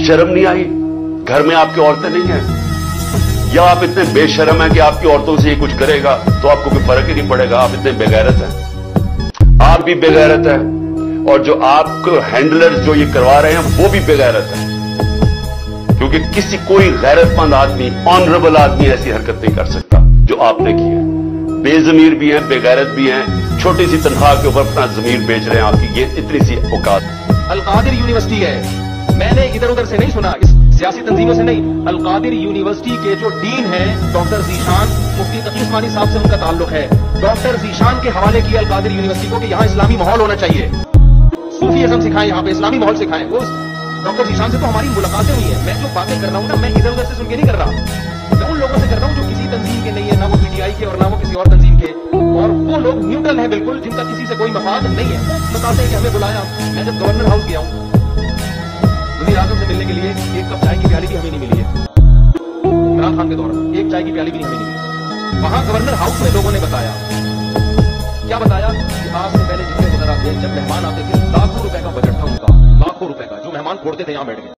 शर्म नहीं आई? घर में आपकी औरतें नहीं हैं? या आप इतने बेशर्म हैं कि आपकी औरतों से ये कुछ करेगा तो आपको कोई फर्क ही नहीं पड़ेगा? आप इतने बेगैरत हैं, आप भी बेगैरत हैं, और जो आपको हैंडलर्स जो ये करवा रहे हैं वो भी बेगैरत है, क्योंकि कोई गैरतमंद आदमी, ऑनरेबल आदमी ऐसी हरकत नहीं कर सकता जो आपने की है। बेजमीर भी हैं, बेगैरत भी हैं, छोटी सी तनख्वाह के ऊपर अपना जमीर बेच रहे हैं। आपकी ये इतनी सी औकात। अलकादिर यूनिवर्सिटी है, मैंने इधर उधर से नहीं सुना, इस सियासी तंजीमों से नहीं। अलकादिर यूनिवर्सिटी के जो डीन है डॉक्टर ज़ीशान, मुफ्ती तकी उस्मानी साहब से उनका ताल्लुक है। डॉक्टर ज़ीशान के हवाले किया अलकादिर यूनिवर्सिटी को कि यहाँ इस्लामी माहौल होना चाहिए, सूफीइज्म सिखाएं, यहाँ पे इस्लामी माहौल सिखाएं। वो डॉक्टर ज़ीशान से तो हमारी मुलाकातें हुई हैं। मैं जो बातें कर रहा हूँ ना, मैं इधर उधर से सुन के नहीं कर रहा, मैं उन लोगों से कर रहा हूँ जो किसी तंजीम के नहीं है, ना वो पीटीआई के और ना वो किसी और तंजीम के, और वो लोग न्यूट्रल है बिल्कुल, जिनका किसी से कोई मफाद नहीं है। वो बताते हैं कि हमें बुलाया। मैं जब गवर्नर हाउस गया हूँ वज़ीर आज़म से मिलने के लिए, एक कप चाय की प्याली भी हमें नहीं मिली है। इमरान खान के दौरान एक चाय की प्याली भी हमें नहीं मिली। वहां गवर्नर हाउस में लोगों ने बताया, क्या बताया कि आज से पहले जितने वज़ीर आते, जब मेहमान आते थे, लाखों रुपए का बजट था उनका, लाखों रुपए का, जो मेहमान फोड़ते थे यहाँ बैठ के।